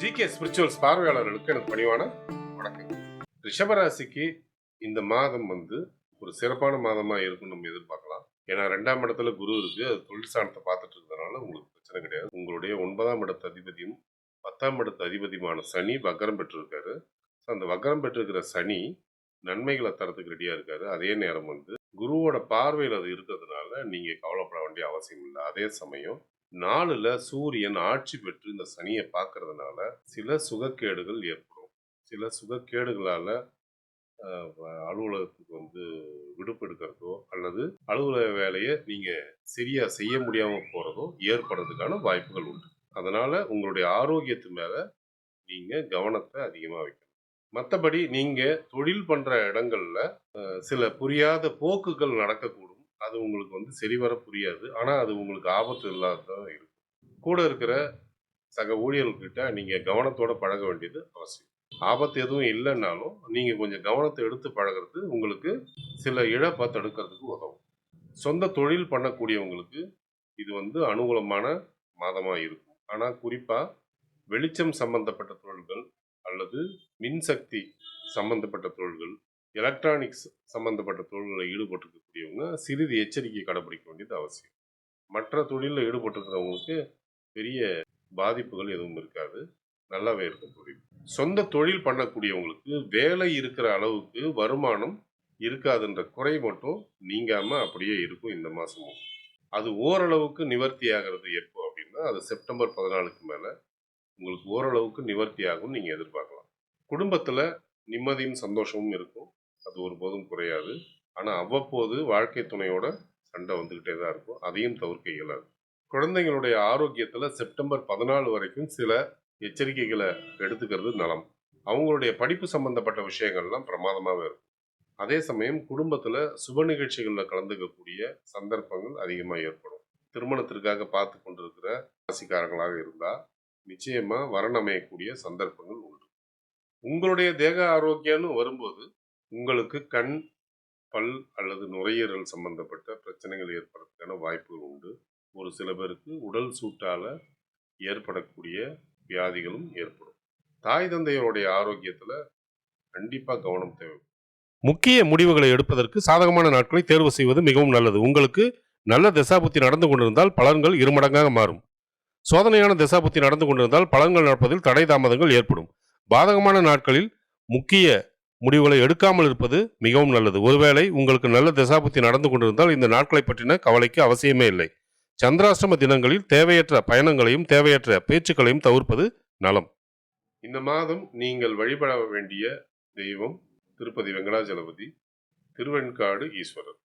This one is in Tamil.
ஜிகே ஸ்பிரிச்சுவல்ஸ் பார்வையாளர்களுக்கு எனக்கு பணிவான வணக்கம். ரிஷபராசிக்கு இந்த மாதம் ஒரு சிறப்பான மாதமா இருக்கும்னு நம்ம எதிர்பார்க்கலாம். ஏன்னா 2ஆம் இடத்துல குரு இருக்கு, அது தொழில் ஸ்தானத்தை பார்த்துட்டு இருக்கிறதுனால உங்களுக்கு பிரச்சனை கிடையாது. உங்களுடைய 9ஆம் இடத்து அதிபதியும் 10ஆம் இடத்து அதிபதியுமான சனி வக்ரம் பெற்றிருக்காரு. அந்த வக்ரம் பெற்றிருக்கிற சனி நன்மைகளை தரத்துக்கு ரெடியா இருக்காரு. அதே நேரம் குருவோட பார்வையில் அது இருக்கிறதுனால நீங்க கவலைப்பட வேண்டிய அவசியம் இல்லை. அதே சமயம் 4ல சூரியன் ஆட்சி பெற்று இந்த சனியை பார்க்கறதுனால சில சுகக்கேடுகள் ஏற்படும். சில சுகக்கேடுகளால அலுவலகத்துக்கு விடுப்பு எடுக்கிறதோ அல்லது அலுவலக வேலையை நீங்க சரியா செய்ய முடியாம போறதோ ஏற்படுறதுக்கான வாய்ப்புகள் உண்டு. அதனால உங்களுடைய ஆரோக்கியத்து மேல நீங்க கவனத்தை அதிகமா வைக்கணும். மற்றபடி நீங்க தொழில் பண்ற இடங்கள்ல சில புரியாத போக்குகள் நடக்கக்கூடும். அது உங்களுக்கு சரிவர புரியாது. ஆனா அது உங்களுக்கு ஆபத்து இல்லாததான் இருக்கும். கூட இருக்கிற சக ஊழியர்கிட்ட நீங்க கவனத்தோட பழக வேண்டியது அவசியம். ஆபத்து எதுவும் இல்லைன்னாலும் நீங்க கொஞ்சம் கவனத்தை எடுத்து பழகிறது உங்களுக்கு சில இழப்பை தடுக்கிறதுக்கு உதவும். சொந்த தொழில் பண்ணக்கூடியவங்களுக்கு இது அனுகூலமான மாதமா இருக்கும். ஆனா குறிப்பா வெளிச்சம் சம்பந்தப்பட்ட தொழில்கள் அல்லது மின்சக்தி சம்பந்தப்பட்ட தொழில்கள், எலக்ட்ரானிக்ஸ் சம்பந்தப்பட்ட தொழில்களில் ஈடுபட்டிருக்கக்கூடியவங்க சிறிது எச்சரிக்கை கடைபிடிக்க வேண்டியது அவசியம். மற்ற தொழிலில் ஈடுபட்டிருக்கிறவங்களுக்கு பெரிய பாதிப்புகள் எதுவும் இருக்காது, நல்லாவே இருக்கும் தொழில். சொந்த தொழில் பண்ணக்கூடியவங்களுக்கு வேலை இருக்கிற அளவுக்கு வருமானம் இருக்காதுன்ற குறை மட்டும் நீங்காம அப்படியே இருக்கும் இந்த மாசமும். அது ஓரளவுக்கு நிவர்த்தி ஆகிறது எப்போ அப்படின்னா, அது செப்டம்பர் 14க்கு மேல உங்களுக்கு ஓரளவுக்கு நிவர்த்தி ஆகும் நீங்க எதிர்பார்க்கலாம். குடும்பத்துல நிம்மதியும் சந்தோஷமும் இருக்கும், அது ஒருபோதும் குறையாது. ஆனா அவ்வப்போது வாழ்க்கை துணையோட சண்டை வந்துகிட்டே தான் இருக்கும், அதையும் தவிர்க்க இயலாது. குழந்தைங்களுடைய ஆரோக்கியத்துல செப்டம்பர் 14 வரைக்கும் சில எச்சரிக்கைகளை எடுத்துக்கிறது நலம். அவங்களுடைய படிப்பு சம்பந்தப்பட்ட விஷயங்கள்லாம் பிரமாதமாகவே இருக்கும். அதே சமயம் குடும்பத்துல சுப நிகழ்ச்சிகளில் கலந்துக்கக்கூடிய சந்தர்ப்பங்கள் அதிகமாக ஏற்படும். திருமணத்திற்காக பார்த்து கொண்டிருக்கிற ராசிக்காரங்களாக இருந்தா நிச்சயமா வரன் அமையக்கூடிய சந்தர்ப்பங்கள் உண்டு. உங்களுடைய தேக ஆரோக்கியம்னு வரும்போது உங்களுக்கு கண், பல் அல்லது நுரையீரல் சம்பந்தப்பட்ட பிரச்சனைகள் ஏற்படுறதுக்கான வாய்ப்புகள் உண்டு. ஒரு சில பேருக்கு உடல் சூட்டால ஏற்படக்கூடிய வியாதிகளும் ஏற்படும். தாய் தந்தையருடைய ஆரோக்கியத்துல கண்டிப்பா கவனம் தேவை. முக்கிய முடிவுகளை எடுப்பதற்கு சாதகமான நாட்களை தேர்வு செய்வது மிகவும் நல்லது. உங்களுக்கு நல்ல தசாபுத்தி நடந்து கொண்டிருந்தால் பலன்கள் இருமடங்காக மாறும். சோதனையான தசாபுத்தி நடந்து கொண்டிருந்தால் பலன்கள் நடப்பதில் தடை தாமதங்கள் ஏற்படும். பாதகமான நாட்களில் முக்கிய முடிவுகளை எடுக்காமல் இருப்பது மிகவும் நல்லது. ஒருவேளை உங்களுக்கு நல்ல தசாபுத்தி நடந்து கொண்டிருந்தால் இந்த நாட்களை பற்றின கவலைக்கு அவசியமே இல்லை. சந்திராஷ்டம தினங்களில் தேவையற்ற பயணங்களையும் தேவையற்ற பேச்சுக்களையும் தவிர்ப்பது நலம். இந்த மாதம் நீங்கள் வழிபட வேண்டிய தெய்வம் திருப்பதி வெங்கடாஜலபதி, திருவெண்காடு ஈஸ்வரர்.